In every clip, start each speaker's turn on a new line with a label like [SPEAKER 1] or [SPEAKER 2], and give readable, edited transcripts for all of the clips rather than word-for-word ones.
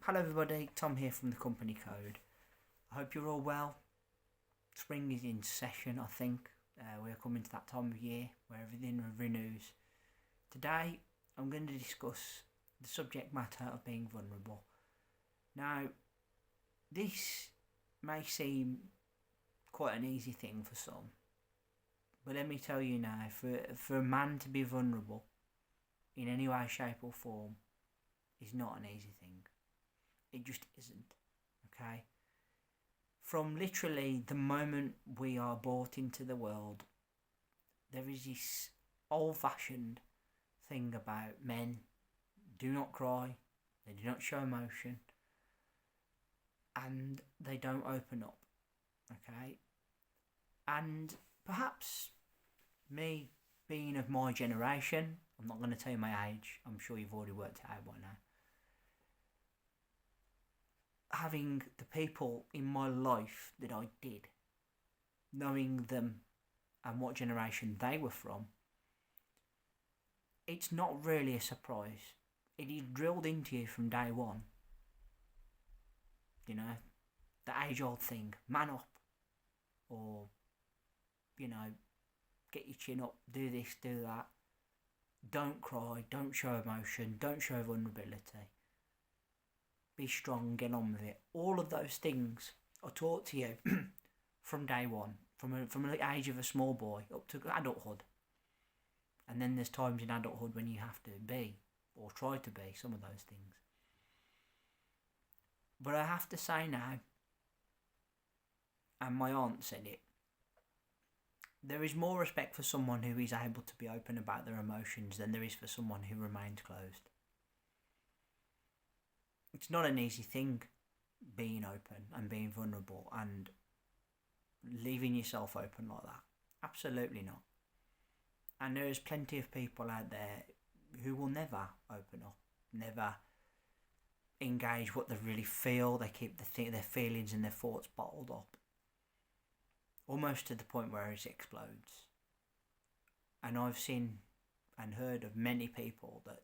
[SPEAKER 1] Hello everybody, Tom here from the Company Code. I hope you're all well. Spring is in session, I think. We're coming to that time of year where everything renews. Today I'm going to discuss the subject matter of being vulnerable. Now, this may seem quite an easy thing for some, but let me tell you now, for a man to be vulnerable in any way, shape or form is not an easy thing. It just isn't, okay? From literally the moment we are brought into the world, there is this old-fashioned thing about men do not cry, they do not show emotion, and they don't open up, okay? And perhaps me being of my generation, I'm not going to tell you my age, I'm sure you've already worked it out by now, having the people in my life that I did, knowing them and what generation they were from, it's not really a surprise. It is drilled into you from day one. You know, the age-old thing, man up, or, you know, get your chin up, do this, do that. Don't cry, don't show emotion, don't show vulnerability. Be strong, get on with it. All of those things are taught to you from day one, from the age of a small boy up to adulthood. And then there's times in adulthood when you have to be, or try to be, some of those things. But I have to say now, and my aunt said it, there is more respect for someone who is able to be open about their emotions than there is for someone who remains closed. It's not an easy thing being open and being vulnerable and leaving yourself open like that. Absolutely not. And there is plenty of people out there who will never open up, never engage what they really feel. They keep their feelings and their thoughts bottled up, almost to the point where it explodes. And I've seen and heard of many people that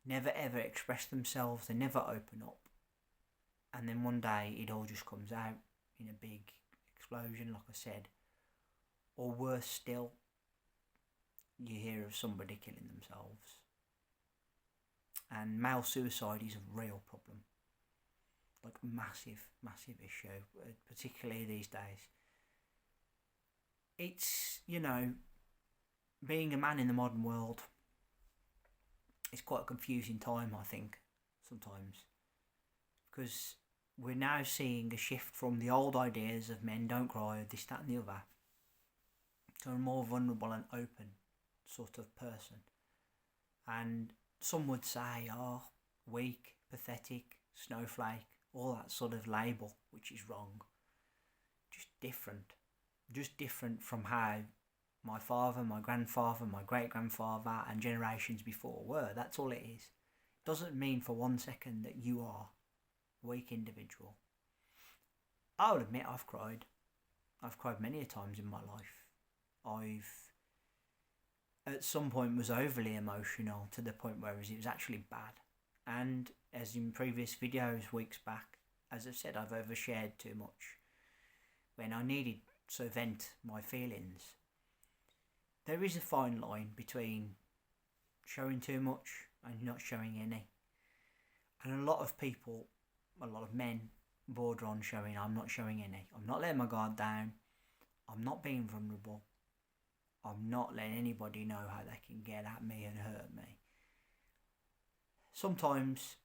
[SPEAKER 1] never ever express themselves, they never open up, and then one day it all just comes out in a big explosion, like I said. Or worse still, you hear of somebody killing themselves. And male suicide is a real problem, like massive issue, particularly these days. It's, you know, being a man in the modern world, it's quite a confusing time, I think, sometimes, because we're now seeing a shift from the old ideas of men don't cry, this, that and the other, to a more vulnerable and open sort of person. And some would say, oh, weak, pathetic, snowflake, all that sort of label, which is wrong. Just different from how my father, my grandfather, my great-grandfather and generations before were. That's all it is. It doesn't mean for 1 second that you are a weak individual. I'll admit I've cried. I've cried many a times in my life. I've at some point was overly emotional to the point where it was actually bad. And as in previous videos weeks back, as I've said, I've overshared too much when I needed to vent my feelings. There is a fine line between showing too much and not showing any. And a lot of people, a lot of men, border on showing, I'm not showing any. I'm not letting my guard down. I'm not being vulnerable. I'm not letting anybody know how they can get at me and hurt me. Sometimes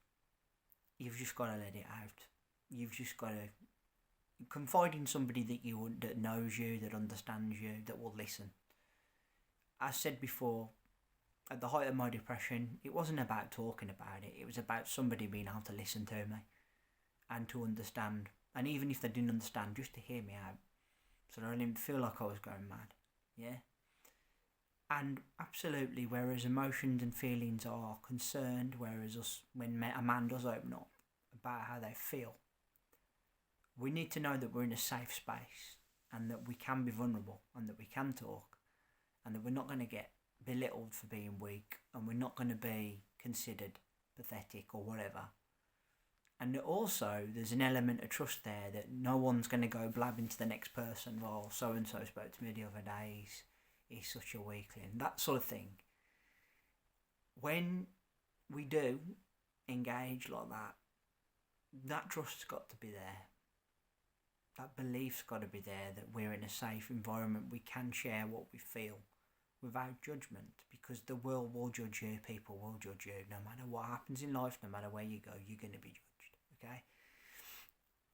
[SPEAKER 1] you've just got to let it out. You've just got to confide in somebody that knows you, that understands you, that will listen. As said before, at the height of my depression, it wasn't about talking about it. It was about somebody being able to listen to me and to understand. And even if they didn't understand, just to hear me out, so that I didn't feel like I was going mad. Yeah? And absolutely, whereas emotions and feelings are concerned, whereas when a man does open up about how they feel, we need to know that we're in a safe space and that we can be vulnerable and that we can talk and that we're not going to get belittled for being weak and we're not going to be considered pathetic or whatever. And also, there's an element of trust there that no one's going to go blabbing to the next person, well, so-and-so spoke to me the other day, he's such a weakling, that sort of thing. When we do engage like that, that trust's got to be there. That belief's got to be there that we're in a safe environment, we can share what we feel without judgment, because the world will judge you, people will judge you, no matter what happens in life, no matter where you go, you're going to be judged, okay?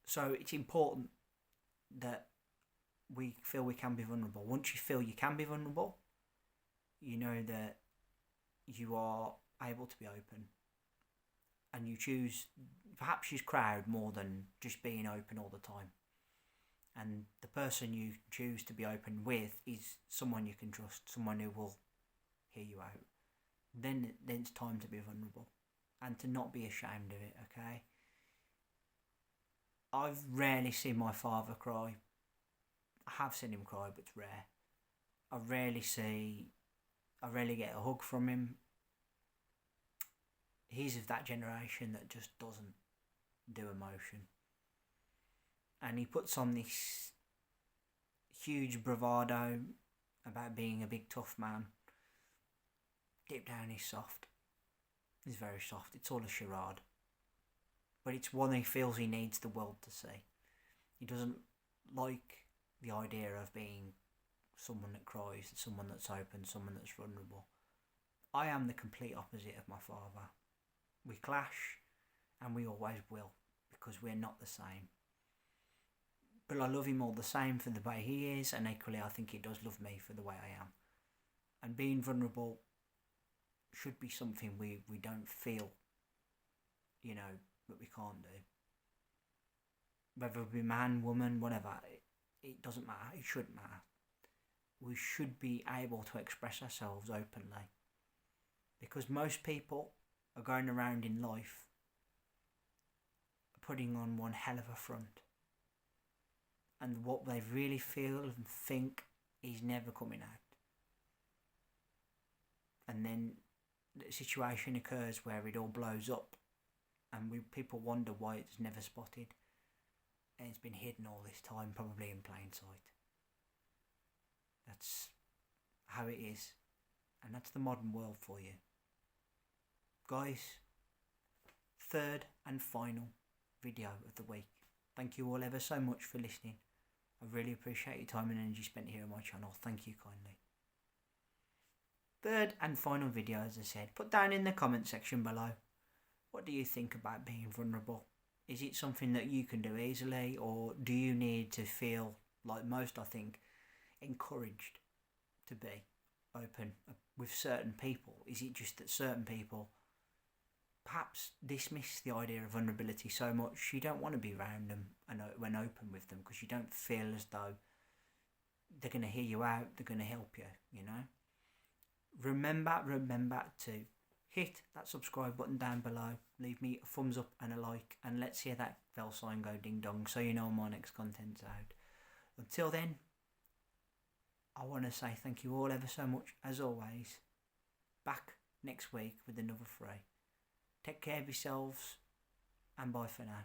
[SPEAKER 1] So it's important that we feel we can be vulnerable. Once you feel you can be vulnerable, you know that you are able to be open, and you perhaps use crowd more than just being open all the time. And the person you choose to be open with is someone you can trust, someone who will hear you out. Then it's time to be vulnerable and to not be ashamed of it, okay? I've rarely seen my father cry. I have seen him cry, but it's rare. I rarely get a hug from him. He's of that generation that just doesn't do emotion. And he puts on this huge bravado about being a big tough man. Deep down he's soft. He's very soft. It's all a charade. But it's one he feels he needs the world to see. He doesn't like the idea of being someone that cries, someone that's open, someone that's vulnerable. I am the complete opposite of my father. We clash, and we always will, because we're not the same. But I love him all the same for the way he is, and equally I think he does love me for the way I am. And being vulnerable should be something we don't feel, that we can't do. Whether it be man, woman, whatever, it doesn't matter, it shouldn't matter. We should be able to express ourselves openly. Because most people are going around in life putting on one hell of a front. And what they really feel and think is never coming out. And then the situation occurs where it all blows up, and people wonder why it's never spotted, and it's been hidden all this time, probably in plain sight. That's how it is, and that's the modern world for you. Guys, third and final video of the week. Thank you all ever so much for listening. I really appreciate your time and energy spent here on my channel. Thank you kindly. Third and final video, as I said. Put down in the comment section below, what do you think about being vulnerable? Is it something that you can do easily, or do you need to feel, like most I think, encouraged to be open with certain people? Is it just that certain people perhaps dismiss the idea of vulnerability so much you don't want to be around them and when open with them, because you don't feel as though they're going to hear you out, they're going to help you, Remember to hit that subscribe button down below, leave me a thumbs up and a like, and let's hear that bell sign go ding dong so you know my next content's out. Until then, I want to say thank you all ever so much, as always. Back next week with another free. Take care of yourselves, and bye for now.